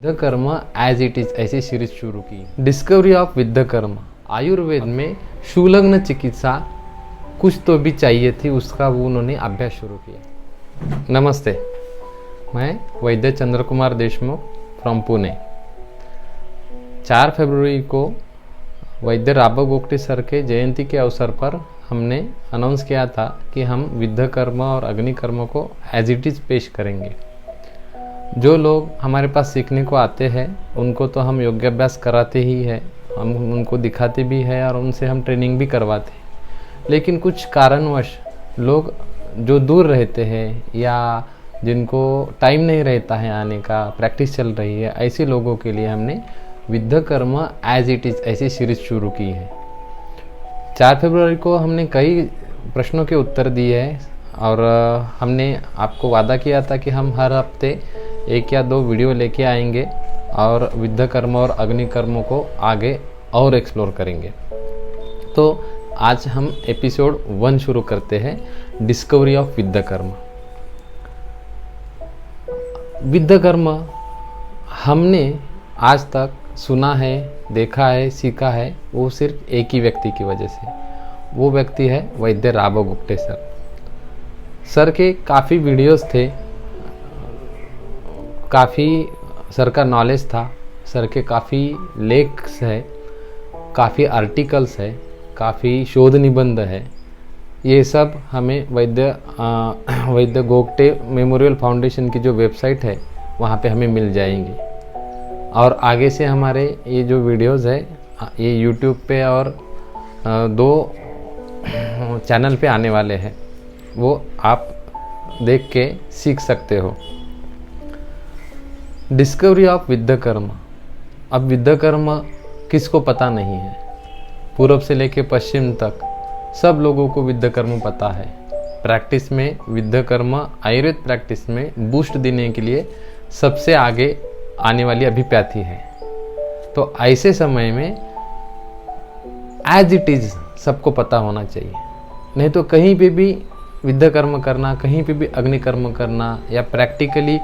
विद्ध कर्म as it is ऐसी सीरीज शुरू की। डिस्कवरी ऑफ विद्ध कर्म। आयुर्वेद में सुलग्न चिकित्सा कुछ तो भी चाहिए थी, उसका वो उन्होंने अभ्यास शुरू किया। नमस्ते, मैं वैद्य चंद्र कुमार देशमुख फ्रॉम पुणे। 4 फरवरी को वैद्य राबा गोगटे सर के जयंती के अवसर पर हमने अनाउंस किया था कि हम विद्ध कर्म और अग्नि कर्म को एज इट इज पेश करेंगे। जो लोग हमारे पास सीखने को आते हैं उनको तो हम योगाभ्यास कराते ही हैं, हम उनको दिखाते भी हैं और उनसे हम ट्रेनिंग भी करवाते हैं। लेकिन कुछ कारणवश लोग जो दूर रहते हैं या जिनको टाइम नहीं रहता है आने का, प्रैक्टिस चल रही है, ऐसे लोगों के लिए हमने विद्ध कर्म एज इट इज ऐसी सीरीज शुरू की है। 4 फरवरी को हमने कई प्रश्नों के उत्तर दिए हैं और हमने आपको वादा किया था कि हम हर हफ्ते 1 या 2 वीडियो लेके आएंगे और विद्ध कर्म और अग्नि कर्म को आगे और एक्सप्लोर करेंगे। तो आज हम एपिसोड 1 शुरू करते हैं, डिस्कवरी ऑफ विद्ध कर्म। विद्ध कर्म हमने आज तक सुना है, देखा है, सीखा है, वो सिर्फ एक ही व्यक्ति की वजह से। वो व्यक्ति है वैद्य राबा गोगटे सर। सर के काफ़ी वीडियोस थे, काफ़ी सर का नॉलेज था, सर के काफ़ी लेख्स है, काफ़ी आर्टिकल्स है, काफ़ी शोध निबंध है। ये सब हमें वैद्य गोगटे मेमोरियल फाउंडेशन की जो वेबसाइट है वहाँ पे हमें मिल जाएंगी। और आगे से हमारे ये जो वीडियोस है ये यूट्यूब पे और 2 चैनल पे आने वाले हैं, वो आप देख के सीख सकते हो। डिस्कवरी ऑफ विद्ध कर्म। अब विद्ध कर्म किसको पता नहीं है? पूर्व से लेके पश्चिम तक सब लोगों को विद्ध कर्म पता है। प्रैक्टिस में विद्ध कर्म आयुर्वेद प्रैक्टिस में बूस्ट देने के लिए सबसे आगे आने वाली अभिप्याथी है। तो ऐसे समय में एज इट इज सबको पता होना चाहिए, नहीं तो कहीं पे भी विद्ध कर्म करना, कहीं पे भी अग्नि कर्म करना या प्रैक्टिकली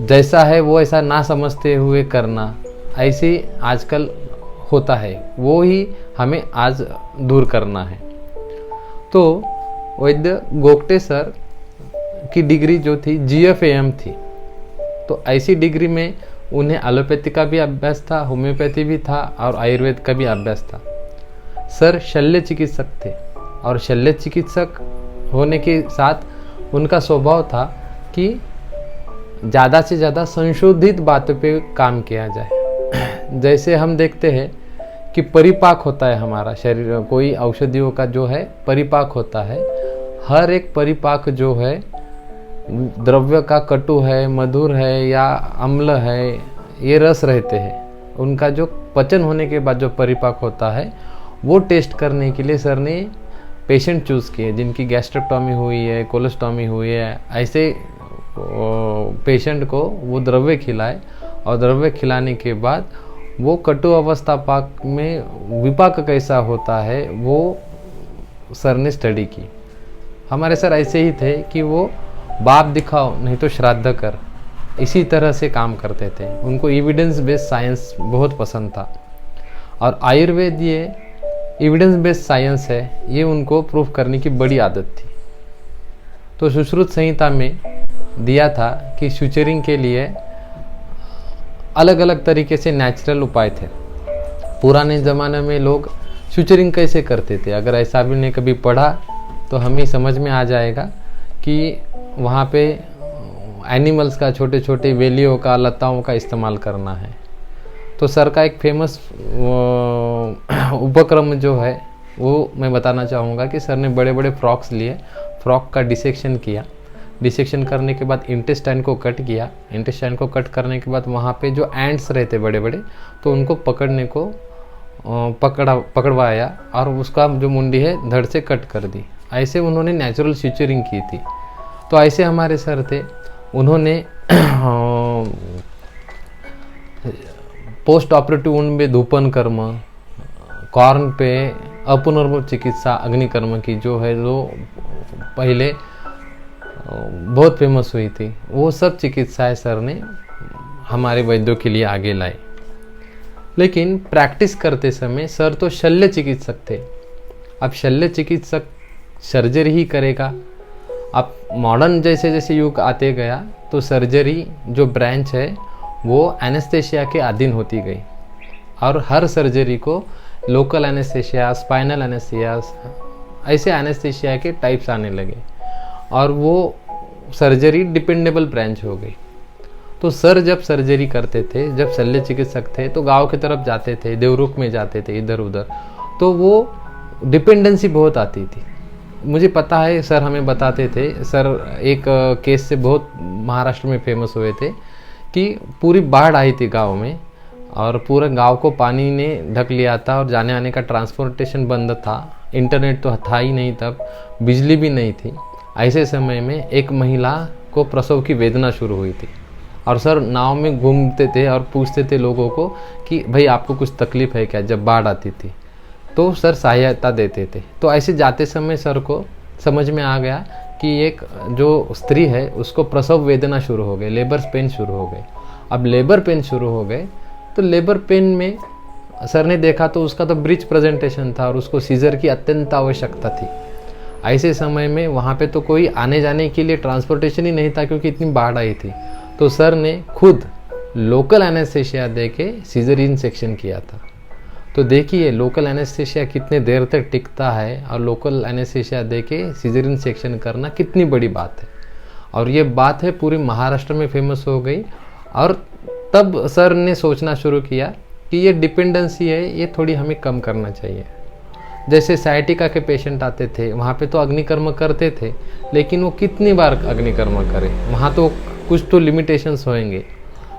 जैसा है वो ऐसा ना समझते हुए करना, ऐसे आजकल होता है। वो ही हमें आज दूर करना है। तो वैद्य गोगटे सर की डिग्री जो थी GFAM थी। तो ऐसी डिग्री में उन्हें एलोपैथी का भी अभ्यास था, होम्योपैथी भी था और आयुर्वेद का भी अभ्यास था। सर शल्य चिकित्सक थे और शल्य चिकित्सक होने के साथ उनका स्वभाव था कि ज़्यादा से ज़्यादा संशोधित बातों पे काम किया जाए। जैसे हम देखते हैं कि परिपाक होता है हमारा शरीर, कोई औषधियों का जो है परिपाक होता है। हर एक परिपाक जो है द्रव्य का कटु है, मधुर है या अम्ल है, ये रस रहते हैं। उनका जो पचन होने के बाद जो परिपाक होता है वो टेस्ट करने के लिए सर ने पेशेंट चूज़ किए जिनकी गैस्ट्रेक्टॉमी हुई है, कोलोस्टॉमी हुई है। ऐसे पेशेंट को वो द्रव्य खिलाए और द्रव्य खिलाने के बाद वो कटु अवस्था पाक में विपाक कैसा होता है वो सर ने स्टडी की। हमारे सर ऐसे ही थे कि वो बाप दिखाओ नहीं तो श्राद्ध कर, इसी तरह से काम करते थे। उनको एविडेंस बेस्ड साइंस बहुत पसंद था और आयुर्वेद ये एविडेंस बेस्ड साइंस है, ये उनको प्रूफ करने की बड़ी आदत थी। तो सुश्रुत संहिता में दिया था कि सुचरिंग के लिए अलग अलग तरीके से नेचुरल उपाय थे। पुराने ज़माने में लोग सुचरिंग कैसे करते थे, अगर ऐसा भी ने कभी पढ़ा तो हमें समझ में आ जाएगा कि वहाँ पे एनिमल्स का, छोटे छोटे वेलियों का, लताओं का इस्तेमाल करना है। तो सर का एक फेमस उपक्रम जो है वो मैं बताना चाहूँगा कि सर ने बड़े बड़े फ्रॉक्स लिए, फ्रॉक का डिसेक्शन किया। डिसेक्शन करने के बाद इंटेस्टाइन को कट किया। इंटेस्टाइन को कट करने के बाद वहाँ पे जो एंट्स रहते बड़े बड़े, तो उनको पकड़ने को पकड़वाया और उसका जो मुंडी है धड़ से कट कर दी। ऐसे उन्होंने नेचुरल स्यूचरिंग की थी। तो ऐसे हमारे सर थे, उन्होंने पोस्ट ऑपरेटिव वुंड में धूपन कर्म, कॉर्न पे अपुनर्व चिकित्सा अग्नि कर्म की जो है जो पहले बहुत फेमस हुई थी, वो सब चिकित्साएं सर ने हमारे वैद्यों के लिए आगे लाए। लेकिन प्रैक्टिस करते समय सर तो शल्य चिकित्सक थे। अब शल्य चिकित्सक सर्जरी ही करेगा। अब मॉडर्न जैसे जैसे युग आते गया तो सर्जरी जो ब्रांच है वो एनेस्थेशिया के अधीन होती गई, और हर सर्जरी को लोकल एनेस्थेशिया, स्पाइनल एनेस्थेसिया, ऐसे एनेस्थेशिया के टाइप्स आने लगे, और वो सर्जरी डिपेंडेबल ब्रांच हो गई। तो सर जब सर्जरी करते थे, जब शल्य चिकित्सक थे, तो गांव की तरफ जाते थे, देवरुख में जाते थे, इधर उधर, तो वो डिपेंडेंसी बहुत आती थी। मुझे पता है, सर हमें बताते थे, सर एक केस से बहुत महाराष्ट्र में फेमस हुए थे कि पूरी बाढ़ आई थी गांव में, और पूरे गांव को पानी ने ढक लिया था, और जाने आने का ट्रांसपोर्टेशन बंद था, इंटरनेट तो था ही नहीं तब, बिजली भी नहीं थी। ऐसे समय में एक महिला को प्रसव की वेदना शुरू हुई थी, और सर नाव में घूमते थे और पूछते थे लोगों को कि भाई आपको कुछ तकलीफ है क्या, जब बाढ़ आती थी तो सर सहायता देते थे। तो ऐसे जाते समय सर को समझ में आ गया कि एक जो स्त्री है उसको प्रसव वेदना शुरू हो गई, लेबर पेन शुरू हो गए। अब लेबर पेन शुरू हो गए तो लेबर पेन में सर ने देखा तो उसका तो ब्रिज प्रेजेंटेशन था, और उसको सीजर की अत्यंत आवश्यकता थी। ऐसे समय में वहाँ पे तो कोई आने जाने के लिए ट्रांसपोर्टेशन ही नहीं था, क्योंकि इतनी बाढ़ आई थी। तो सर ने खुद लोकल एनेस्थेशिया दे के सीजरियन सेक्शन किया था। तो देखिए लोकल एनेस्थेशिया कितने देर तक टिकता है, और लोकल एनेस्थेशिया दे के सीजरियन सेक्शन करना कितनी बड़ी बात है। और ये बात है पूरी महाराष्ट्र में फेमस हो गई। और तब सर ने सोचना शुरू किया कि ये डिपेंडेंसी है, ये थोड़ी हमें कम करना चाहिए। जैसे साइटिका के पेशेंट आते थे, वहाँ पे तो अग्निकर्म करते थे, लेकिन वो कितनी बार अग्निकर्म करें, वहाँ तो कुछ तो लिमिटेशंस होंगे।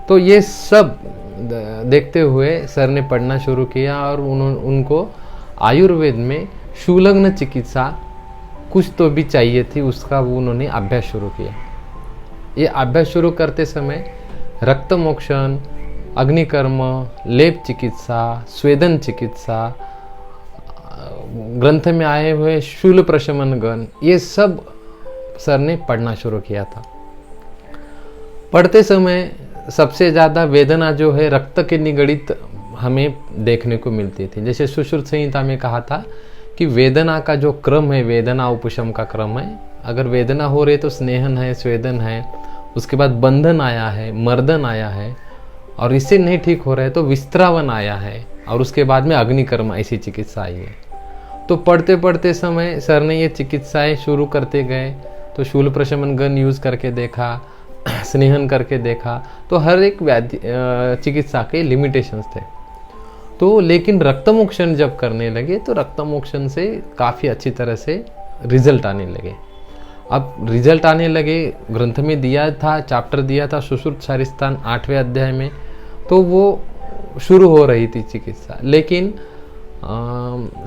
तो ये सब देखते हुए सर ने पढ़ना शुरू किया, और उनको आयुर्वेद में शूलग्न चिकित्सा कुछ तो भी चाहिए थी, उसका वो उन्होंने अभ्यास शुरू किया। ये अभ्यास शुरू करते समय रक्त मोक्षण, अग्निकर्म, लेप चिकित्सा, स्वेदन चिकित्सा, ग्रंथ में आए हुए शूल प्रशमन गण, ये सब सर ने पढ़ना शुरू किया था। पढ़ते समय सबसे ज़्यादा वेदना जो है रक्त के निगड़ित हमें देखने को मिलती थी। जैसे सुश्रुत संहिता में कहा था कि वेदना का जो क्रम है, वेदना उपशम का क्रम है। अगर वेदना हो रही तो स्नेहन है, स्वेदन है, उसके बाद बंधन आया है, मर्दन आया है, और इससे नहीं ठीक हो रहा है तो विस्त्रावन आया है, और उसके बाद में अग्निकर्म, ऐसी चिकित्सा आई है। तो पढ़ते पढ़ते समय सर ने ये चिकित्साएं शुरू करते गए। तो शूल प्रशमन गण यूज़ करके देखा, स्नेहन करके देखा, तो हर एक व्याधि चिकित्सा के लिमिटेशंस थे। तो लेकिन रक्तमोक्षण जब करने लगे तो रक्तमोक्षण से काफ़ी अच्छी तरह से रिजल्ट आने लगे। अब रिजल्ट आने लगे, ग्रंथ में दिया था, चैप्टर दिया था सुश्रुत शारीस्थान 8वें अध्याय में, तो वो शुरू हो रही थी चिकित्सा। लेकिन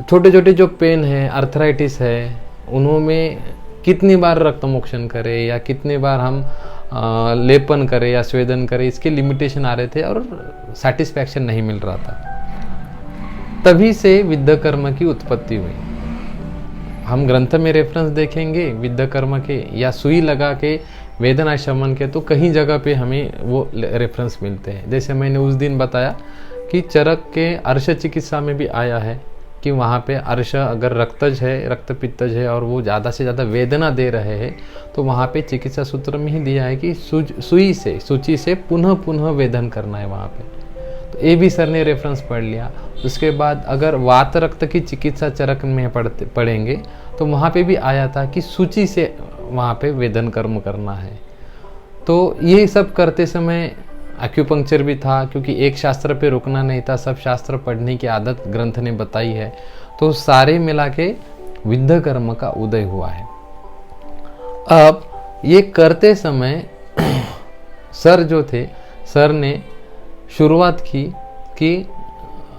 छोटे छोटे जो पेन है, अर्थराइटिस है, उन्होंने कितनी बार रक्तमोक्षण करें या कितनी बार हम लेपन करें या स्वेदन करें, इसके लिमिटेशन आ रहे थे और सेटिस्फैक्शन नहीं मिल रहा था। तभी से विद्याकर्म की उत्पत्ति हुई। हम ग्रंथ में रेफरेंस देखेंगे विद्याकर्म के या सुई लगा के वेदना शमन के, तो कहीं जगह पे हमें वो रेफरेंस मिलते हैं। जैसे मैंने उस दिन बताया कि चरक के अर्श चिकित्सा में भी आया है कि वहाँ पे अर्श अगर रक्तज है, रक्त पित्तज है, और वो ज़्यादा से ज़्यादा वेदना दे रहे हैं, तो वहाँ पे चिकित्सा सूत्र में ही दिया है कि सुई से, सूची से पुनः पुनः वेदन करना है वहाँ पे। तो ये भी सर ने रेफरेंस पढ़ लिया। उसके बाद अगर वात रक्त की चिकित्सा चरक में पढ़ेंगे तो वहाँ पे भी आया था कि सूची से वहाँ पे वेदन कर्म करना है। तो ये सब करते समय एक्यूपंक्चर भी था, क्योंकि एक शास्त्र पे रुकना नहीं था, सब शास्त्र पढ़ने की आदत ग्रंथ ने बताई है। तो सारे मिला के विद्याकर्म का उदय हुआ है। अब ये करते समय सर जो थे, सर ने शुरुआत की कि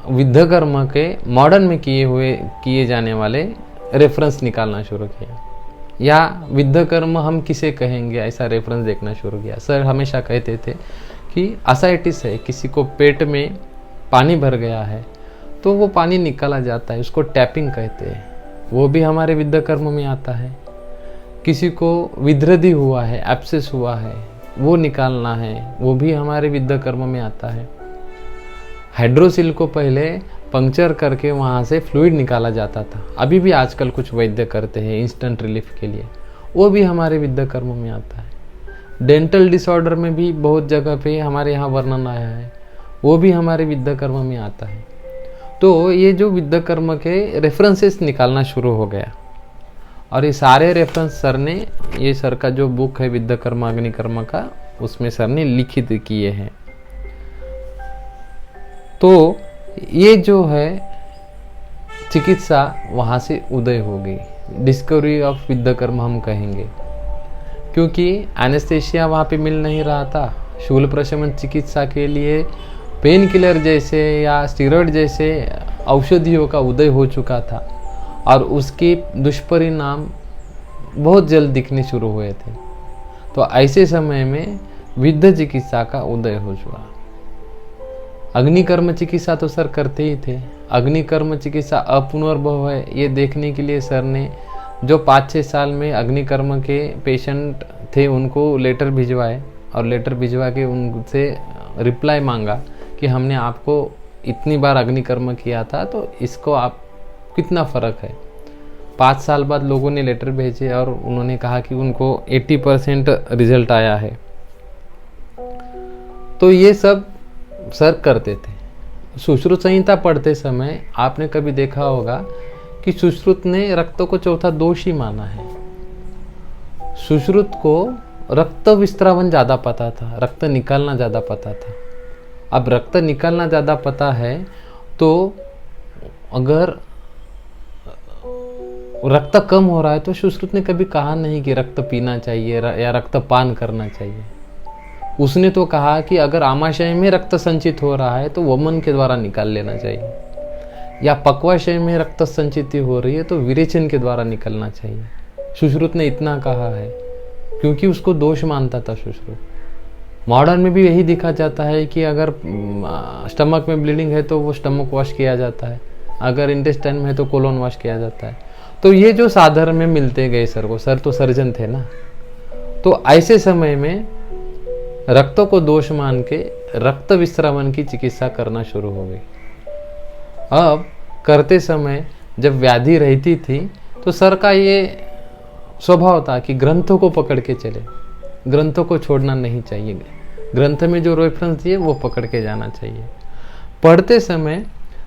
विद्याकर्म के मॉडर्न में किए जाने वाले रेफरेंस निकालना शुरू किया, या विद्याकर्म हम किसे कहेंगे, ऐसा रेफरेंस देखना शुरू किया। सर हमेशा कहते थे कि असाइटिस है, किसी को पेट में पानी भर गया है तो वो पानी निकाला जाता है, उसको टैपिंग कहते हैं, वो भी हमारे विद्याकर्म में आता है। किसी को विद्रधि हुआ है, एब्सेस हुआ है, वो निकालना है, वो भी हमारे विद्या कर्म में आता है। हाइड्रोसिल को पहले पंक्चर करके वहाँ से फ्लूइड निकाला जाता था, अभी भी आजकल कुछ वैद्य करते हैं इंस्टेंट रिलीफ के लिए, वो भी हमारे विद्या कर्म में आता है। डेंटल डिसऑर्डर में भी बहुत जगह पे हमारे यहाँ वर्णन आया है, वो भी हमारे विद्या कर्म में आता है। तो ये जो विद्या कर्म के रेफरेंसेस निकालना शुरू हो गया, और ये सारे रेफरेंस सर ने, ये सर का जो बुक है विद्या कर्म अग्नि कर्म का, उसमें सर ने लिखित किए हैं। तो ये जो है चिकित्सा वहाँ से उदय हो गई, डिस्कवरी ऑफ विद्या कर्म हम कहेंगे, क्योंकि एनेस्थेशिया वहाँ पे मिल नहीं रहा था। शूल प्रशमन चिकित्सा के लिए पेन किलर जैसे या स्टीरॉयड जैसे औषधियों का उदय हो चुका था, और उसके दुष्परिणाम बहुत जल्द दिखने शुरू हुए थे। तो ऐसे समय में विद्या चिकित्सा का उदय हो चुका। अग्निकर्म चिकित्सा तो सर करते ही थे। अग्निकर्म चिकित्सा अपुनर्भव है, ये देखने के लिए सर ने जो 5-6 साल में अग्निकर्म के पेशेंट थे उनको लेटर भिजवाए, और लेटर भिजवा के उनसे रिप्लाई मांगा कि हमने आपको इतनी बार अग्निकर्म किया था, तो इसको आप कितना फ़र्क है। 5 साल बाद लोगों ने लेटर भेजे और उन्होंने कहा कि उनको 80% रिजल्ट आया है। तो ये सब सर करते थे। सुश्रुत संहिता पढ़ते समय आपने कभी देखा होगा कि सुश्रुत ने रक्त को चौथा दोष ही माना है। सुश्रुत को रक्त विस्त्रावन ज़्यादा पता था, रक्त निकालना ज़्यादा पता था। अब रक्त निकालना ज़्यादा पता है, तो अगर रक्त कम हो रहा है तो सुश्रुत ने कभी कहा नहीं कि रक्त पीना चाहिए या रक्त पान करना चाहिए। उसने तो कहा कि अगर आमाशय में रक्त संचित हो रहा है तो वमन के द्वारा निकाल लेना चाहिए, या पक्वाशय में रक्त संचित हो रही है तो विरेचन के द्वारा निकलना चाहिए। सुश्रुत ने इतना कहा है क्योंकि उसको दोष मानता था सुश्रुत। मॉडर्न में भी यही देखा जाता है कि अगर स्टमक में ब्लीडिंग है तो वो स्टमक वॉश किया जाता है, अगर इंटेस्टाइन में है तो कोलोन वॉश किया जाता है। तो ये जो साधारण में मिलते गए सर को, सर तो सर्जन थे ना, तो ऐसे समय में रक्तों को दोष मान के रक्त विस्रावन की चिकित्सा करना शुरू हो गई। अब करते समय जब व्याधि रहती थी तो सर का ये स्वभाव था कि ग्रंथों को पकड़ के चले, ग्रंथों को छोड़ना नहीं चाहिए, ग्रंथ में जो रेफरेंस दिए वो पकड़ के जाना चाहिए। पढ़ते समय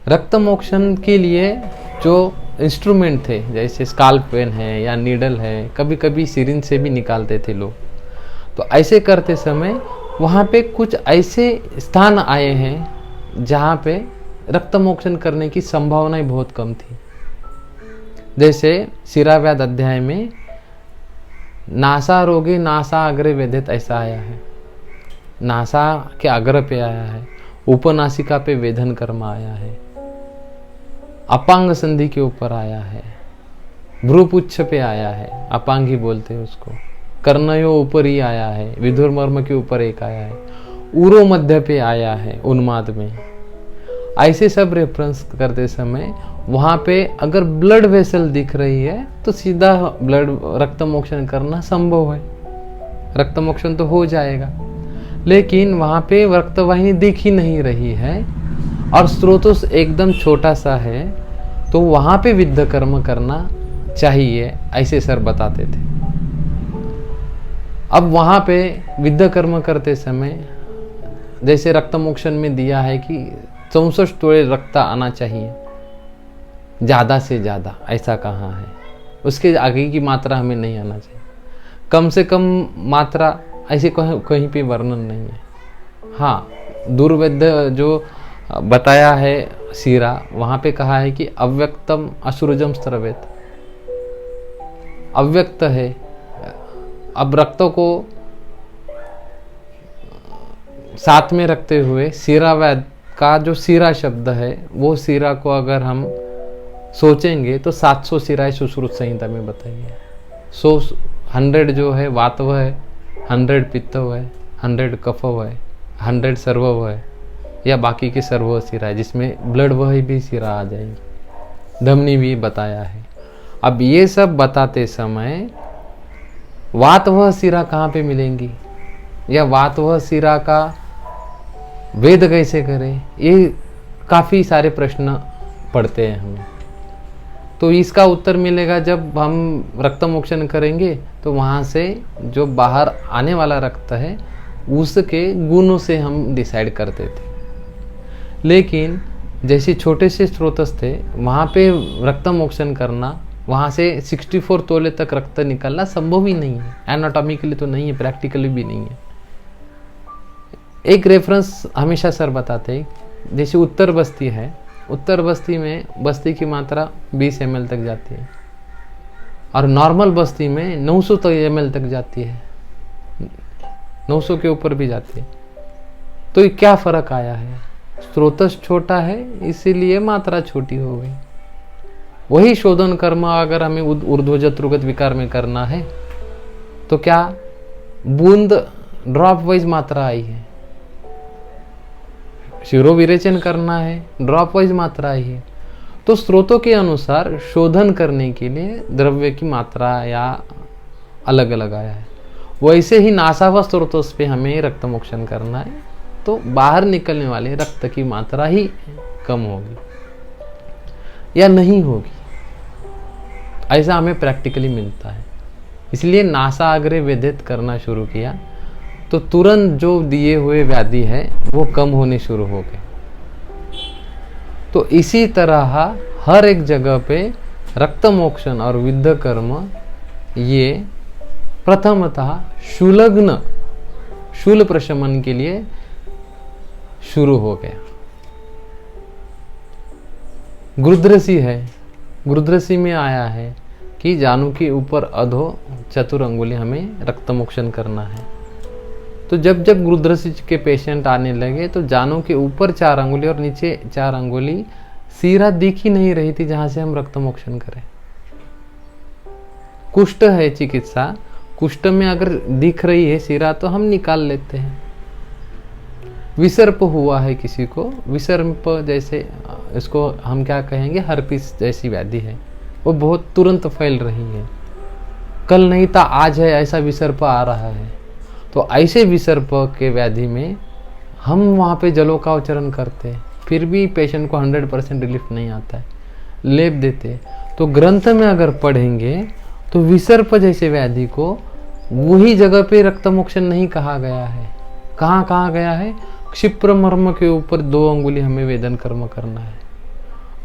रक्त मोक्षण के लिए जो इंस्ट्रूमेंट थे, जैसे स्काल्प पेन है या नीडल है, कभी कभी सिरिंज से भी निकालते थे लोग। तो ऐसे करते समय वहाँ पे कुछ ऐसे स्थान आए हैं जहाँ पे रक्त मोक्षण करने की संभावनाएं बहुत कम थी। जैसे शिराव्याध अध्याय में नासा रोगे नासा अग्रे वेदित ऐसा आया है, नासा के अग्र पे आया है, उपनासिका पे वेदन कर्म आया है, अपांग संधि के ऊपर आया है, भ्रूपुच्छ पे आया है, अपांगी बोलते हैं उसको, कर्णयो ऊपर ही आया है, विधुर मर्म के ऊपर एक आया है, उरो मध्य पे आया है उन्माद में। ऐसे सब रेफरेंस करते समय वहाँ पे अगर ब्लड वेसल दिख रही है तो सीधा ब्लड रक्त मोक्षण करना संभव है, रक्त मोक्षण तो हो जाएगा। लेकिन वहाँ पे रक्तवाहिनी दिख ही नहीं रही है और स्रोतोस एकदम छोटा सा है, तो वहाँ पे विद्या कर्म करना चाहिए, ऐसे सर बताते थे। अब वहाँ पे विद्या कर्म करते समय जैसे रक्त मोक्षण में दिया है कि 64 तोड़े रक्त आना चाहिए ज़्यादा से ज़्यादा, ऐसा कहाँ है, उसके आगे की मात्रा हमें नहीं आना चाहिए, कम से कम मात्रा ऐसे कहीं पे वर्णन नहीं है। हाँ, दुर्वेद्य जो बताया है सीरा, वहाँ पे कहा है कि अव्यक्तम असुरजम स्त्रवेत, अव्यक्त है। अब रक्तों को साथ में रखते हुए सीरावैद का जो सीरा शब्द है, वो सीरा को अगर हम सोचेंगे तो 700 सिराएं सुश्रुत संहिता में बताई है। 100 जो है वातव है, 100 पित्तव है, 100 कफव है, 100 सर्वव है, या बाकी के सर्व सिरा है जिसमें ब्लड वही भी सिरा आ जाएगी, धमनी भी बताया है। अब ये सब बताते समय वात वह सिरा कहाँ पे मिलेंगी, या वातवह शिरा का वेद कैसे करें, ये काफ़ी सारे प्रश्न पढ़ते हैं हमें। तो इसका उत्तर मिलेगा जब हम रक्तमोक्षण करेंगे, तो वहाँ से जो बाहर आने वाला रक्त है उसके गुणों से हम डिसाइड करते थे। लेकिन जैसे छोटे से स्रोतस थे, वहाँ पे रक्तमोक्षण करना, वहाँ से 64 तोले तक रक्त निकलना संभव ही नहीं है। एनाटॉमिकली तो नहीं है, प्रैक्टिकली भी नहीं है। एक रेफरेंस हमेशा सर बताते हैं, जैसे उत्तर बस्ती है, उत्तर बस्ती में बस्ती की मात्रा 20 ml तक जाती है और नॉर्मल बस्ती में 900 ml तक जाती है, 900 के ऊपर भी जाती है। तो ये क्या फर्क आया है? स्रोतस छोटा है इसीलिए मात्रा छोटी हो गई। वही शोधन कर्म अगर हमें ऊर्ध्वजत्रुगत विकार में करना है तो क्या बूंद ड्रॉप वाइज मात्रा आई है, शिरो विरेचन करना है ड्रॉप वाइज मात्रा आई है। तो स्रोतों के अनुसार शोधन करने के लिए द्रव्य की मात्रा या अलग अलग आया है। वैसे ही नासावा स्रोतों पे हमें रक्तमोक्षण करना है तो बाहर निकलने वाले रक्त की मात्रा ही कम होगी या नहीं होगी, ऐसा हमें प्रैक्टिकली मिलता है। इसलिए नासाग्रे वेदित करना शुरू किया तो तुरंत जो दिए हुए व्याधि है वो कम होने शुरू हो गए। तो इसी तरह हर एक जगह पे रक्तमोक्षण और विद्ध कर्म ये प्रथमतः शूलग्न शूल प्रशमन के लिए शुरू हो गया। गुरुद्रसी है, गुरुद्रसी में आया है कि जानु के ऊपर अधो चतुर अंगुली हमें रक्तमोक्षण करना है। तो जब जब गुरुद्रसी के पेशेंट आने लगे तो जानु के ऊपर 4 अंगुली और नीचे 4 अंगुली सीरा दिख ही नहीं रही थी जहां से हम रक्तमोक्षण करें। कुष्ठ है चिकित्सा, कुष्ठ में अगर दिख रही है सीरा तो हम निकाल लेते हैं। विसर्प हुआ है किसी को, विसर्प जैसे इसको हम क्या कहेंगे, हर्पिस जैसी व्याधि है, वो बहुत तुरंत फैल रही है, कल नहीं था आज है ऐसा विसर्प आ रहा है। तो ऐसे विसर्प के व्याधि में हम वहाँ पे जलोकावचरण करते हैं, फिर भी पेशेंट को 100% रिलीफ नहीं आता है, लेप देते। तो ग्रंथ में अगर पढ़ेंगे तो विसर्प जैसे व्याधि को वही जगह पे रक्तमोक्षण नहीं कहा गया है। कहाँ कहा गया है? क्षिप्र मर्म के ऊपर 2 अंगुली हमें वेदन कर्म करना है।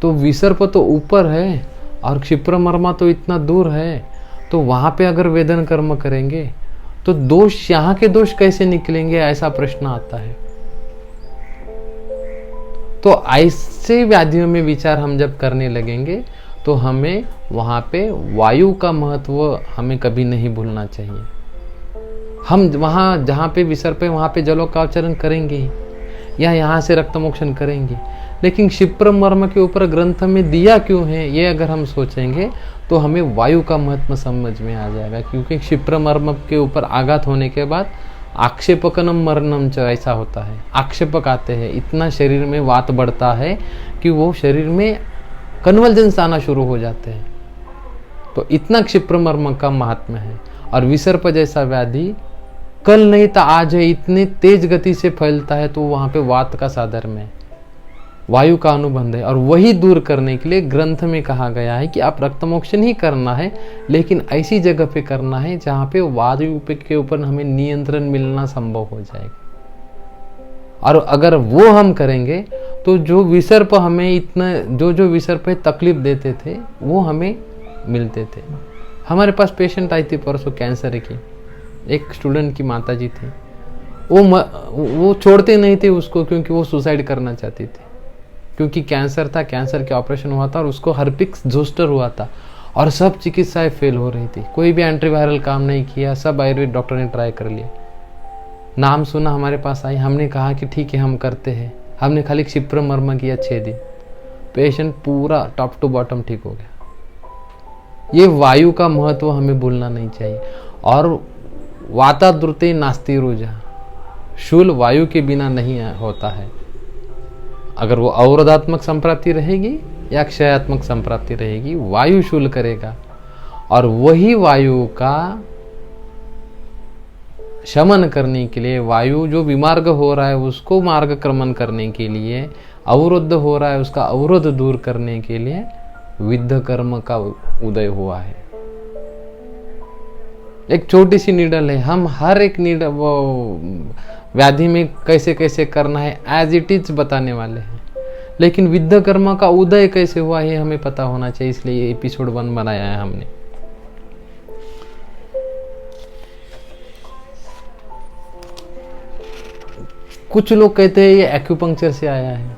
तो विसर्प तो ऊपर है और क्षिप्र मर्मा तो इतना दूर है, तो वहाँ पे अगर वेदन कर्म करेंगे तो दोष, यहाँ के दोष कैसे निकलेंगे, ऐसा प्रश्न आता है। तो ऐसे व्याधियों में विचार हम जब करने लगेंगे तो हमें वहाँ पे वायु का महत्व हमें कभी नहीं भूलना चाहिए। हम वहाँ जहाँ पे विसर्प है वहाँ पे जलोकावचरण करेंगे या यहाँ से रक्तमोक्षण करेंगे, लेकिन क्षिप्र मर्म के ऊपर ग्रंथ में दिया क्यों है ये अगर हम सोचेंगे तो हमें वायु का महत्व समझ में आ जाएगा। क्योंकि क्षिप्र मर्म के ऊपर आघात होने के बाद आक्षेपकनम मरणम च ऐसा होता है, आक्षेपक आते हैं, इतना शरीर में वात बढ़ता है कि वो शरीर में कन्वल्जेंस आना शुरू हो जाते हैं। तो इतना क्षिप्र मर्म का महात्म्य है। और विसर्प जैसा व्याधि कल नहीं था आज है, इतनी तेज गति से फैलता है, तो वहां पे वात का साधर्म्य है, वायु का अनुबंध है। और वही दूर करने के लिए ग्रंथ में कहा गया है कि आप रक्तमोक्षण ही करना है, लेकिन ऐसी जगह पे करना है जहाँ पे वायु के ऊपर हमें नियंत्रण मिलना संभव हो जाएगा। और अगर वो हम करेंगे तो जो विसर्प हमें इतना जो विसर्प तकलीफ देते थे वो हमें मिलते थे। हमारे पास पेशेंट आई थी परसों कैंसर की, एक स्टूडेंट की माता जी थी, वो छोड़ते नहीं थे उसको क्योंकि वो सुसाइड करना चाहती थी। क्योंकि कैंसर था, कैंसर के ऑपरेशन हुआ था और उसको हर्पिक्स जोस्टर हुआ था और सब चिकित्साएं फेल हो रही थी, कोई भी एंटीवायरल काम नहीं किया, सब आयुर्वेद डॉक्टर ने ट्राई कर लिया। नाम सुना, हमारे पास आई, हमने कहा कि ठीक है हम करते हैं। हमने खाली क्षिप्र मर्म किया 6 दिन, पेशेंट पूरा टॉप टू बॉटम ठीक हो गया। ये वायु का महत्व हमें भूलना नहीं चाहिए। और वाताद्रुते नास्ति रुजा, शूल वायु के बिना नहीं होता है। अगर वो अवरोधात्मक संप्राप्ति रहेगी या क्षयात्मक संप्राप्ति रहेगी, वायु शूल करेगा। और वही वायु का शमन करने के लिए, वायु जो विमार्ग हो रहा है उसको मार्गक्रमण करने के लिए, अवरुद्ध हो रहा है उसका अवरोध दूर करने के लिए विद्ध कर्म का उदय हुआ है। एक छोटी सी नीडल है, हम हर एक नीडल वो व्याधि में कैसे कैसे करना है एज इट इज बताने वाले हैं, लेकिन विद्ध कर्म का उदय कैसे हुआ है हमें पता होना चाहिए, इसलिए ये एपिसोड 1 बनाया है हमने। कुछ लोग कहते हैं ये एक्यूपंक्चर से आया है,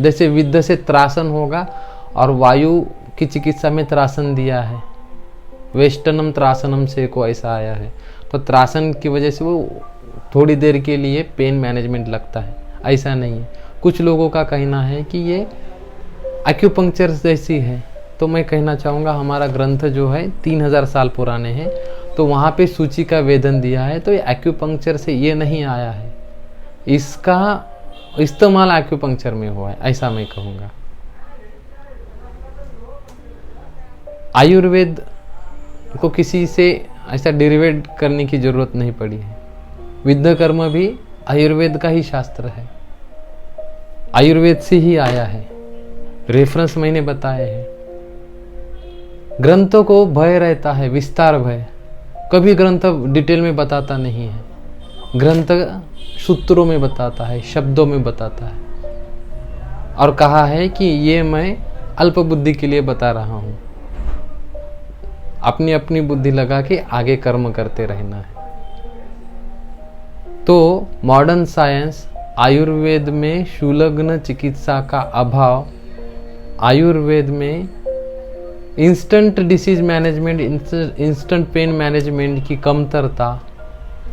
जैसे विद्ध से त्रासन होगा और वायु की चिकित्सा में त्रासन दिया है, वेस्टर्नम त्रासनम से को ऐसा आया है, तो त्रासन की वजह से वो थोड़ी देर के लिए पेन मैनेजमेंट लगता है, ऐसा नहीं है। कुछ लोगों का कहना है कि ये एक्यूपंक्चर जैसी है, तो मैं कहना चाहूँगा हमारा ग्रंथ जो है 3000 साल पुराने हैं, तो वहाँ पे सूची का वेदन दिया है, तो ये एक्यूपंक्चर से ये नहीं आया है, इसका इस्तेमाल एक्यूपंक्चर में हुआ है, ऐसा मैं कहूँगा। आयुर्वेद को किसी से ऐसा डेरिवेट करने की जरूरत नहीं पड़ी है, विद्ध कर्म भी आयुर्वेद का ही शास्त्र है, आयुर्वेद से ही आया है, रेफरेंस मैंने बताए हैं। ग्रंथों को भय रहता है, विस्तार भय, कभी ग्रंथ डिटेल में बताता नहीं है, ग्रंथ सूत्रों में बताता है, शब्दों में बताता है, और कहा है कि ये मैं अल्प बुद्धि के लिए बता रहा हूँ, अपनी अपनी बुद्धि लगा के आगे कर्म करते रहना है। तो मॉडर्न साइंस आयुर्वेद में सुलग्न चिकित्सा का अभाव, आयुर्वेद में instant disease management, instant pain management की कमतरता,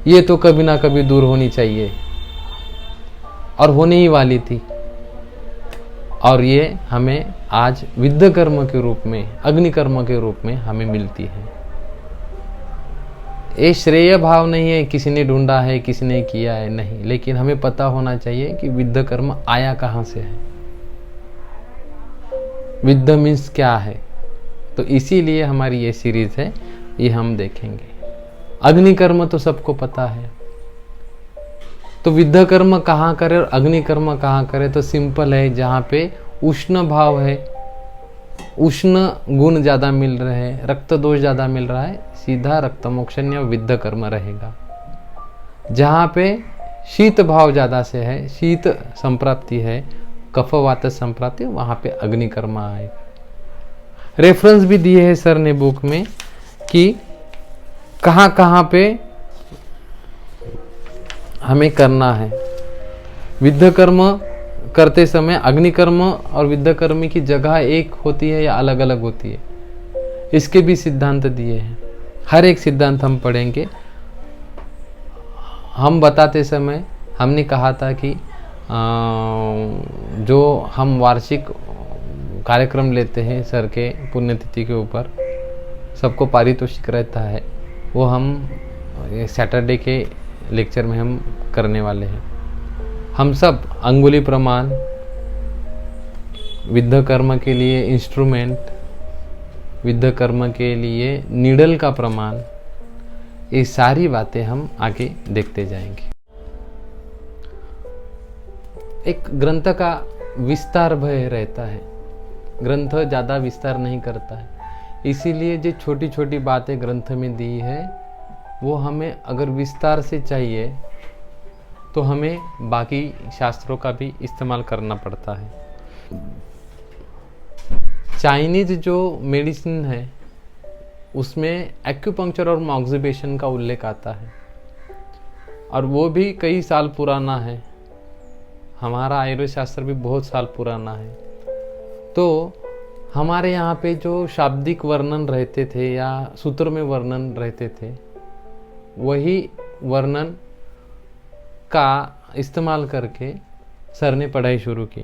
ये तो कभी ना कभी दूर होनी चाहिए और होने ही वाली थी, और ये हमें आज विद्ध कर्म के रूप में, अग्नि कर्म के रूप में हमें मिलती है। ये श्रेय भाव नहीं है किसी ने ढूंढा है, किसी ने किया है, नहीं, लेकिन हमें पता होना चाहिए कि विद्ध कर्म आया कहाँ से है, विद्ध मीन्स क्या है। तो इसीलिए हमारी ये सीरीज है, ये हम देखेंगे। अग्नि कर्म तो सबको पता है, तो विद्ध कर्म कहाँ करे और अग्नि कर्म कहाँ करे, तो सिंपल है, जहाँ पे उष्ण भाव है, उष्ण गुण ज्यादा मिल रहे हैं, रक्त दोष ज्यादा मिल रहा है, सीधा रक्त मोक्षण या विद्ध कर्म रहेगा। जहाँ पे शीत भाव ज्यादा से है, शीत संप्राप्ति है, कफ वात संप्राप्ति, वहाँ पे अग्नि कर्म आएगा। रेफरेंस भी दिए है सर ने बुक में कि कहाँ कहाँ पे हमें करना है। विद्ध कर्म करते समय अग्नि कर्म और विद्ध कर्म की जगह एक होती है या अलग अलग होती है, इसके भी सिद्धांत दिए हैं। हर एक सिद्धांत हम पढ़ेंगे। हम बताते समय हमने कहा था कि जो हम वार्षिक कार्यक्रम लेते हैं सर के पुण्यतिथि के ऊपर, सबको पारितोषिक रहता है, वो हम सैटरडे के लेक्चर में हम करने वाले हैं। हम सब अंगुली प्रमाण, विद्ध कर्म के लिए इंस्ट्रूमेंट, विद्ध कर्म के लिए नीडल का प्रमाण, ये सारी बातें हम आगे देखते जाएंगे। एक ग्रंथ का विस्तार भय रहता है, ग्रंथ ज़्यादा विस्तार नहीं करता है, इसीलिए जो छोटी छोटी बातें ग्रंथ में दी है वो हमें अगर विस्तार से चाहिए तो हमें बाकी शास्त्रों का भी इस्तेमाल करना पड़ता है। चाइनीज जो मेडिसिन है उसमें एक्यूपंक्चर और मॉक्सिबेशन का उल्लेख आता है, और वो भी कई साल पुराना है। हमारा आयुर्वेद शास्त्र भी बहुत साल पुराना है। तो हमारे यहाँ पे जो शाब्दिक वर्णन रहते थे या सूत्र में वर्णन रहते थे, वही वर्णन का इस्तेमाल करके सर ने पढ़ाई शुरू की।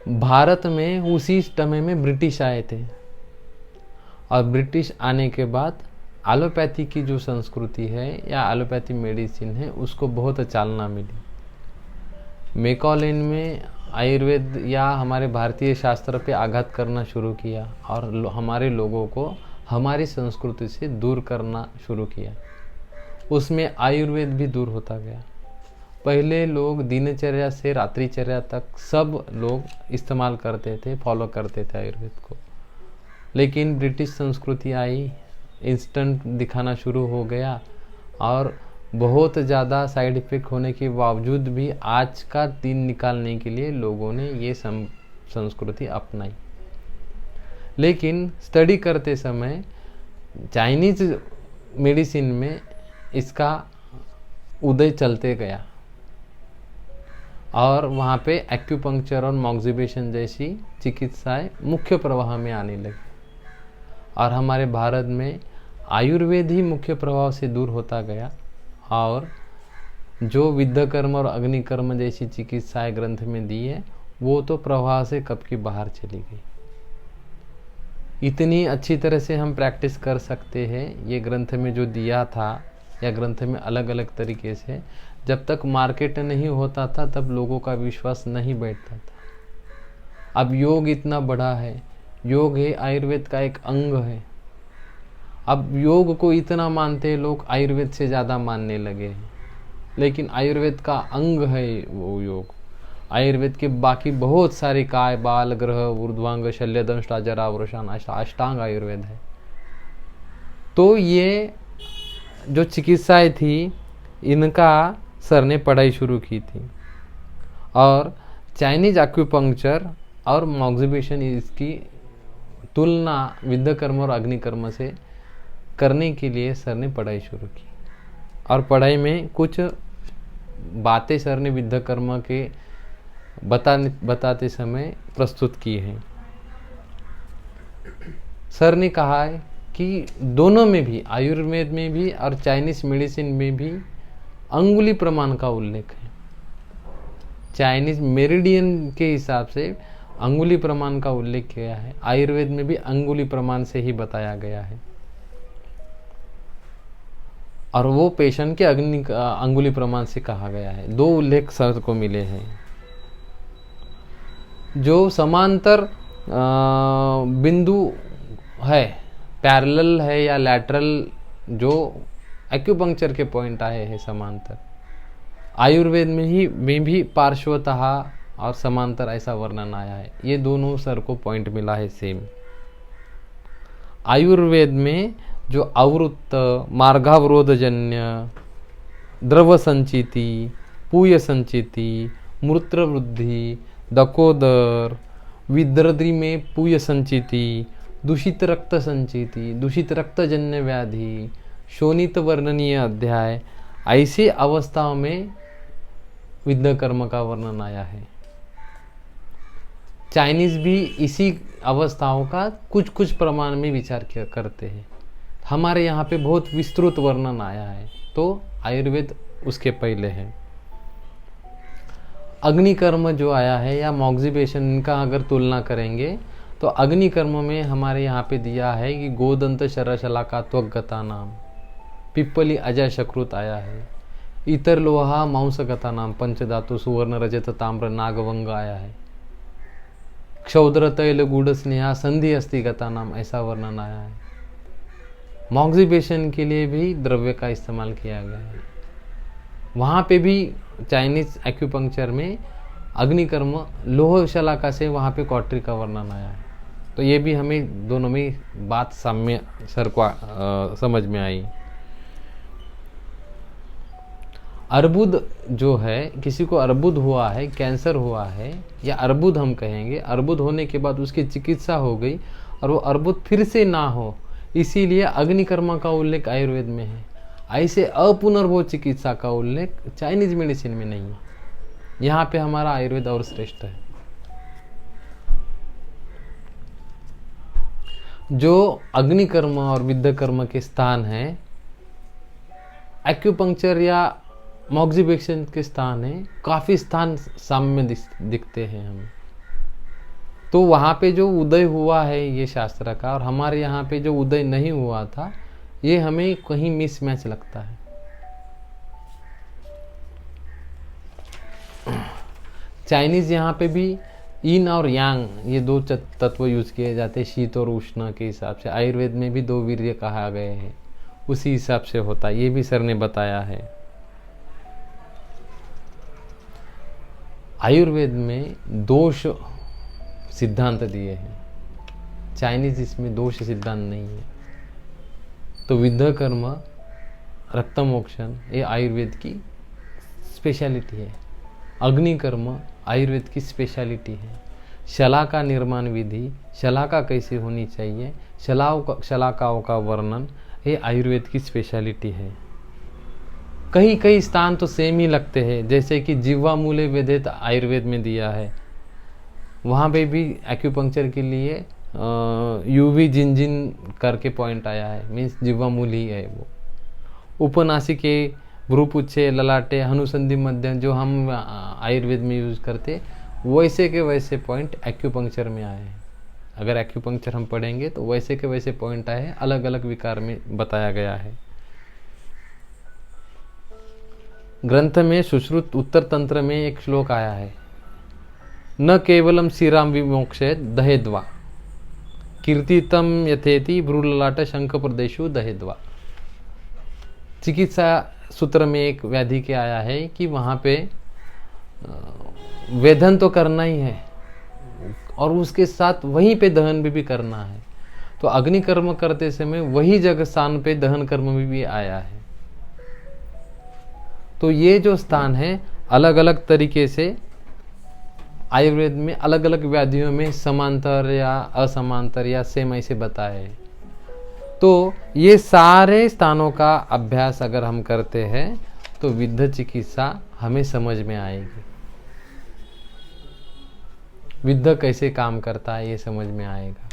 भारत में उसी समय में ब्रिटिश आए थे, और ब्रिटिश आने के बाद एलोपैथी की जो संस्कृति है या एलोपैथी मेडिसिन है उसको बहुत चालना मिली। मैकॉलेन में आयुर्वेद या हमारे भारतीय शास्त्र पे आघात करना शुरू किया, और हमारे लोगों को हमारी संस्कृति से दूर करना शुरू किया। उसमें आयुर्वेद भी दूर होता गया। पहले लोग दिनचर्या से रात्रिचर्या तक सब लोग इस्तेमाल करते थे, फॉलो करते थे आयुर्वेद को। लेकिन ब्रिटिश संस्कृति आई, इंस्टेंट दिखाना शुरू हो गया और बहुत ज़्यादा साइड इफ़ेक्ट होने के बावजूद भी आज का दिन निकालने के लिए लोगों ने ये संस्कृति अपनाई। लेकिन स्टडी करते समय चाइनीज मेडिसिन में इसका उदय चलते गया और वहाँ पे एक्यूपंक्चर और मॉक्सिबेशन जैसी चिकित्साएं मुख्य प्रवाह में आने लगी और हमारे भारत में आयुर्वेद ही मुख्य प्रभाव से दूर होता गया और जो विद्यकर्म और अग्निकर्म जैसी चिकित्साएं ग्रंथ में दी है वो तो प्रवाह से कब की बाहर चली गई। इतनी अच्छी तरह से हम प्रैक्टिस कर सकते हैं ये ग्रंथ में जो दिया था या ग्रंथ में अलग अलग तरीके से, जब तक मार्केट नहीं होता था तब लोगों का विश्वास नहीं बैठता था। अब योग इतना बड़ा है, योग है आयुर्वेद का एक अंग है। अब योग को इतना मानते हैं लोग, आयुर्वेद से ज़्यादा मानने लगे हैं। लेकिन आयुर्वेद का अंग है वो योग। आयुर्वेद के बाकी बहुत सारे काय, बाल, ग्रह, ऊर्ध्वांग, शल्य, दंष्ट, जरा, वृषण, अष्टांग आयुर्वेद है। तो ये जो चिकित्साएं थी इनका सर ने पढ़ाई शुरू की थी और चाइनीज एक्यूपंक्चर और मॉक्सिबेशन इसकी तुलना विद्यकर्म और अग्निकर्म से करने के लिए सर ने पढ़ाई शुरू की और पढ़ाई में कुछ बातें सर ने विद्यकर्म के बताते समय प्रस्तुत की हैं। सर ने कहा है कि दोनों में भी, आयुर्वेद में भी और चाइनीज मेडिसिन में भी अंगुली प्रमाण का उल्लेख है। चाइनीज मेरिडियन के हिसाब से अंगुली प्रमाण का उल्लेख किया है, आयुर्वेद में भी अंगुली प्रमाण से ही बताया गया है और वो पेशेंट के अंगुली प्रमाण से कहा गया है। दो उल्लेख सर को मिले हैं। जो समांतर बिंदु है, पैरेलल है या लैटरल, जो एक्यूपंक्चर के पॉइंट आए हैं समांतर, आयुर्वेद में भी पार्श्वतः और समांतर ऐसा वर्णन आया है। ये दोनों सर को पॉइंट मिला है सेम। आयुर्वेद में जो आवृत्त, मार्गावरोधजन्य, द्रव संचिति, पूय संचिति, मूत्र वृद्धि, दकोदर, विद्रद्री में पूय संचिति, दूषित रक्त संचिति, दूषित रक्तजन्य व्याधि, शोणित वर्णनीय अध्याय, ऐसी अवस्थाओं में विद्यकर्म का वर्णन आया है। चाइनीज भी इसी अवस्थाओं का कुछ कुछ प्रमाण में विचार करते हैं। हमारे यहाँ पे बहुत विस्तृत वर्णन आया है, तो आयुर्वेद उसके पहले है। अग्निकर्म जो आया है या मॉक्सिबेशन का अगर तुलना करेंगे तो अग्निकर्म में हमारे यहाँ पे दिया है कि गोदंत शरशलाका त्वगता नाम, पिप्पली अजय शकृत आया है, इतर लोहा मांसगता नाम, पंचधातु सुवर्ण रजत ताम्र नागवंग आया है, क्षौद्र तैल गुड़ स्नेहा संधि अस्थिगता नाम, ऐसा वर्णन आया है। मॉक्सिबेशन के लिए भी द्रव्य का इस्तेमाल किया गया है। वहाँ पे भी चाइनीज एक्यूपंक्चर में अग्निकर्म लोह शलाका से वहाँ पे कॉटरी का वर्णन आया है। तो ये भी हमें दोनों में बात साम्य सर को समझ में आई। अर्बुद जो है, किसी को अर्बुद हुआ है, कैंसर हुआ है या अर्बुद हम कहेंगे, अर्बुद होने के बाद उसकी चिकित्सा हो गई और वो अर्बुद फिर से ना हो, इसीलिए अग्निकर्म का उल्लेख आयुर्वेद में है। ऐसे अपुनर्भव चिकित्सा का उल्लेख चाइनीज मेडिसिन में नहीं है। यहाँ पे हमारा आयुर्वेद और श्रेष्ठ है। जो अग्निकर्म और विद्यकर्म के स्थान है, एक्यूपंक्चर या मॉक्सिबेशन के स्थान है, काफी स्थान साम्य दिखते हैं हमें। तो वहाँ पे जो उदय हुआ है ये शास्त्र का, और हमारे यहाँ पे जो उदय नहीं हुआ था, ये हमें कहीं मिसमैच लगता है। चाइनीज यहाँ पे भी yin और yang ये दो तत्व यूज किए जाते हैं शीत और उष्ण के हिसाब से। आयुर्वेद में भी दो वीर्य कहा गए हैं, उसी हिसाब से होता है, ये भी सर ने बताया है। आयुर्वेद में दोष सिद्धांत दिए हैं, चाइनीज इसमें दोष सिद्धांत नहीं है। तो विद्ध कर्म, रक्तमोक्षण ये आयुर्वेद की स्पेशलिटी है। अग्निकर्म आयुर्वेद की स्पेशलिटी है। शला का निर्माण विधि, शलाका कैसे होनी चाहिए, शलाकाओं का वर्णन, ये आयुर्वेद की स्पेशलिटी है। कई कई स्थान तो सेम ही लगते हैं, जैसे कि जिह्वा मूले वेदेत आयुर्वेद में दिया है, वहाँ पे भी एक्यूपंक्चर के लिए यूवी जिंजिन करके पॉइंट आया है, मीन्स जिह्वा मूल ही है वो। उपनासिके, भ्रूपुच्छे, ललाटे, हनुसंधि मध्यम जो हम आयुर्वेद में यूज करते, वैसे के वैसे पॉइंट एक्यूपंक्चर में आए हैं। अगर एक्यूपंक्चर हम पढ़ेंगे तो वैसे के वैसे पॉइंट आए हैं, अलग अलग विकार में बताया गया है। ग्रंथ में सुश्रुत उत्तर तंत्र में एक श्लोक आया है, न केवलम श्रीराम विमोक्षेत दहेद्वा कीर्तितम यथेति भ्रूललाट शंख प्रदेशु दहेद्वा। चिकित्सा सूत्र में एक व्याधि के आया है कि वहाँ पे वेदन तो करना ही है और उसके साथ वहीं पे दहन भी करना है। तो अग्नि कर्म करते समय वही जगह स्थान पे दहन कर्म भी आया है। तो ये जो स्थान है अलग अलग तरीके से आयुर्वेद में अलग अलग व्याधियों में समांतर या असमांतर या सेम ऐसे बताए। तो ये सारे स्थानों का अभ्यास अगर हम करते हैं तो विद्ध चिकित्सा हमें समझ में आएगी, विद्ध कैसे काम करता है ये समझ में आएगा।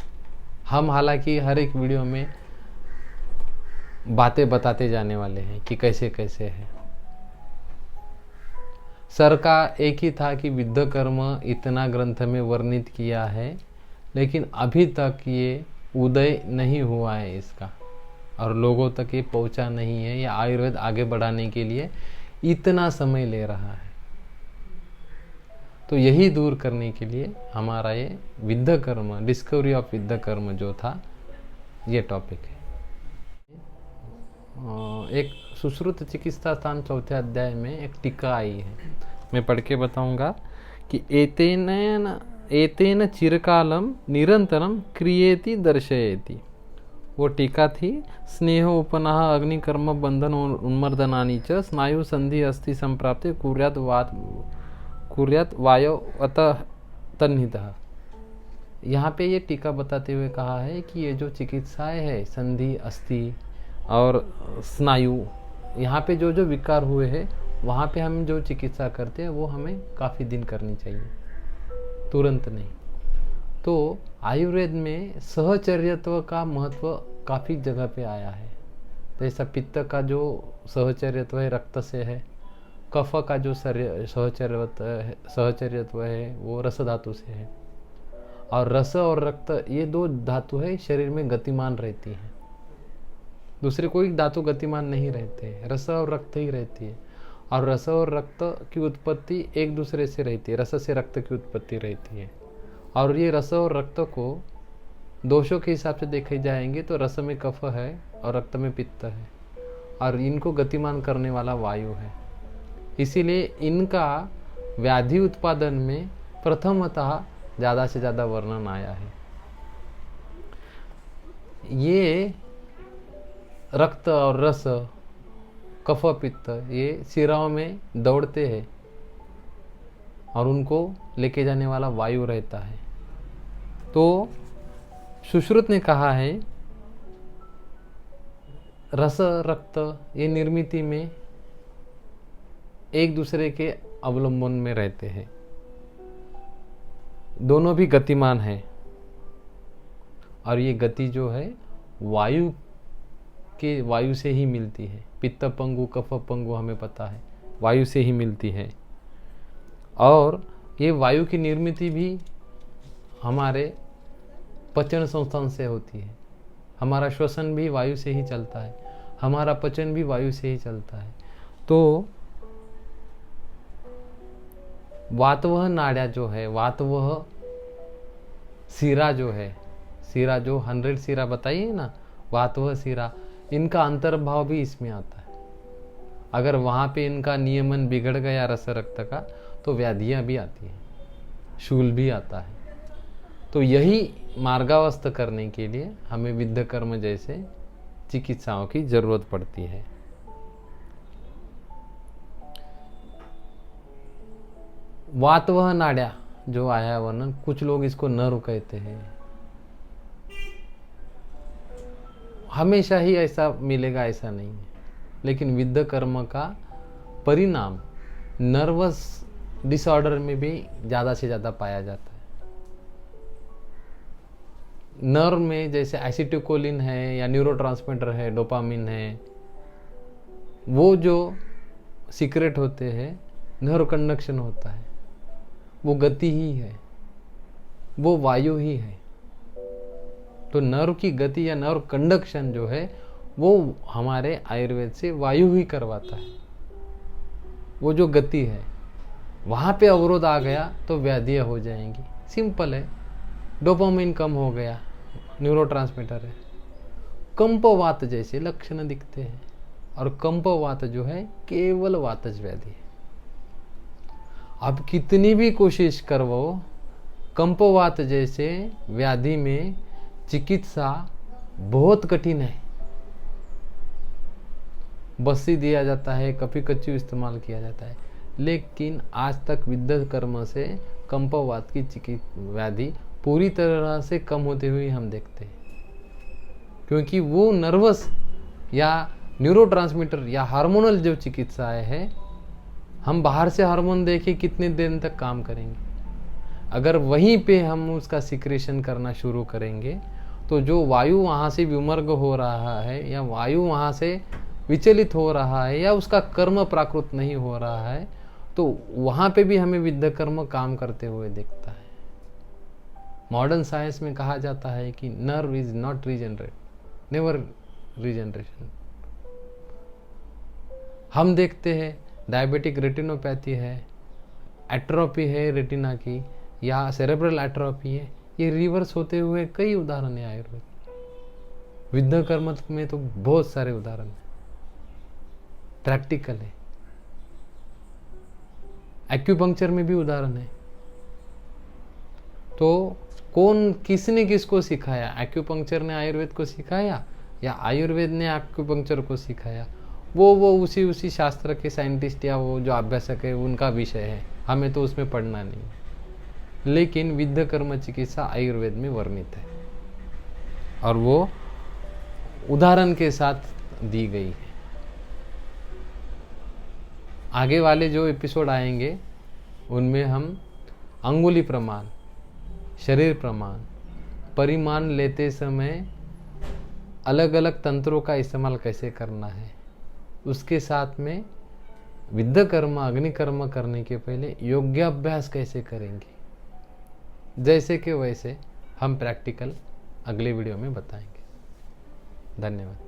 हम हालांकि हर एक वीडियो में बातें बताते जाने वाले हैं कि कैसे कैसे है। सर का एक ही था कि विद्ध कर्म इतना ग्रंथ में वर्णित किया है, लेकिन अभी तक ये उदय नहीं हुआ है इसका, और लोगों तक ये पहुंचा नहीं है, या आयुर्वेद आगे बढ़ाने के लिए इतना समय ले रहा है। तो यही दूर करने के लिए हमारा ये विद्ध कर्म, डिस्कवरी ऑफ विद्ध कर्म जो था, ये टॉपिक है। एक सुश्रुत चिकित्सा स्थान चौथे अध्याय में एक टीका आई है, मैं पढ़ के बताऊंगा कि एतेन चिरकालम निरंतरम क्रियेति दर्शयति। वो टीका थी, स्नेह उपनाह अग्निकर्म बंधन उन्मर्दनानि च स्नायु संधि अस्थि संप्राप्ते कुर्यात वायो अतः तन्निधः। यहाँ पे ये टीका बताते हुए कहा है कि ये जो चिकित्साएं है संधि अस्थि और स्नायु, यहाँ पे जो जो विकार हुए हैं वहाँ पे हम जो चिकित्सा करते हैं वो हमें काफ़ी दिन करनी चाहिए, तुरंत नहीं। तो आयुर्वेद में सहचर्यत्व का महत्व काफ़ी जगह पे आया है। जैसा पित्त का जो सहचर्यत्व है रक्त से है, कफ का जो सहचर्यत्व है वो रस धातु से है, और रस और रक्त ये दो धातु है शरीर में गतिमान रहती है, दूसरे कोई धातु गतिमान नहीं रहते, रस और रक्त ही रहती है। और रस और रक्त की उत्पत्ति एक दूसरे से रहती है, रस से रक्त की उत्पत्ति रहती है। और ये रस और रक्त को दोषों के हिसाब से देखे जाएंगे तो रस में कफ है और रक्त में पित्त है, और इनको गतिमान करने वाला वायु है। इसीलिए इनका व्याधि उत्पादन में प्रथमतः ज़्यादा से ज़्यादा वर्णन आया है। ये रक्त और रस, कफ पित्त ये शिराओं में दौड़ते हैं और उनको लेके जाने वाला वायु रहता है। तो सुश्रुत ने कहा है रस रक्त ये निर्मिति में एक दूसरे के अवलंबन में रहते हैं, दोनों भी गतिमान है, और ये गति जो है वायु से ही मिलती है। पित्त पंगु कफ पंगु हमें पता है वायु से ही मिलती है, और ये वायु की निर्मिति भी हमारे पचन संस्थान से होती है। हमारा श्वसन भी वायु से ही चलता है, हमारा पचन भी वायु से ही चलता है। तो वातवह नाड़ियाँ जो है, वातवह सिरा जो है, सिरा जो 100 सिरा बताइए ना, वातव सिरा, इनका अंतर्भाव भी इसमें आता है। अगर वहाँ पे इनका नियमन बिगड़ गया रस रक्त का तो व्याधियाँ भी आती हैं, शूल भी आता है। तो यही मार्गावस्थ करने के लिए हमें विद्ध कर्म जैसे चिकित्साओं की जरूरत पड़ती है। वातवह नाड्या जो आया वर्णन, कुछ लोग इसको नर्व कहते हैं। हमेशा ही ऐसा मिलेगा ऐसा नहीं है, लेकिन विद्ध कर्म का परिणाम नर्वस डिसऑर्डर में भी ज़्यादा से ज़्यादा पाया जाता है। नर्व में जैसे एसिटिकोलिन है या न्यूरोट्रांसमीटर है, डोपामिन है, वो जो सीक्रेट होते हैं, नर्व कंडक्शन होता है, वो गति ही है, वो वायु ही है। तो नर्व की गति या नर्व कंडक्शन जो है वो हमारे आयुर्वेद से वायु ही करवाता है। वो जो गति है, वहाँ पे अवरोध आ गया तो व्याधियाँ हो जाएंगी। सिंपल है, डोपामिन कम हो गया, न्यूरोट्रांसमीटर है, कंपवात जैसे लक्षण दिखते हैं। और कंपवात जो है केवल वातज व्याधि है। अब कितनी भी कोशिश करवो, कंपवात जैसे व्याधि में चिकित्सा बहुत कठिन है। बस्सी दिया जाता है, कभी कच्चू इस्तेमाल किया जाता है, लेकिन आज तक विद्ध कर्म से कंपवात की व्याधि पूरी तरह से कम होते हुए हम देखते हैं। क्योंकि वो नर्वस या न्यूरोट्रांसमीटर या हार्मोनल जो चिकित्साएं है, हम बाहर से हार्मोन देके कितने दिन तक काम करेंगे। अगर वहीं पे हम उसका सिक्रेशन करना शुरू करेंगे तो जो वायु वहाँ से विमर्ग हो रहा है या वायु वहाँ से विचलित हो रहा है या उसका कर्म प्राकृत नहीं हो रहा है, तो वहाँ पे भी हमें विद्ध कर्म काम करते हुए दिखता है। मॉडर्न साइंस में कहा जाता है कि nerve is not regenerate, never regeneration. हम देखते हैं डायबिटिक रेटिनोपैथी है, एट्रोपी है रेटिना की, या सेरेब्रल एट्रोपी है, ये रिवर्स होते हुए कई उदाहरण है आयुर्वेद। विद्ध कर्म में तो बहुत सारे उदाहरण है, प्रैक्टिकल है। एक्यूपंक्चर में भी उदाहरण है। तो किसने किसको सिखाया? एक्यूपंक्चर ने आयुर्वेद को सिखाया या आयुर्वेद ने एक्यूपंक्चर को सिखाया? वो उसी शास्त्र के साइंटिस्ट या वो जो अभ्यासक है उनका विषय है, हमें तो उसमें पढ़ना नहीं। लेकिन विद्ध कर्म चिकित्सा आयुर्वेद में वर्णित है और वो उदाहरण के साथ दी गई है। आगे वाले जो एपिसोड आएंगे उनमें हम अंगुली प्रमाण, शरीर प्रमाण, परिमाण लेते समय अलग अलग तंत्रों का इस्तेमाल कैसे करना है, उसके साथ में विद्ध कर्म अग्नि कर्म करने के पहले योग्याभ्यास कैसे करेंगे, जैसे कि वैसे हम प्रैक्टिकल अगले वीडियो में बताएंगे। धन्यवाद।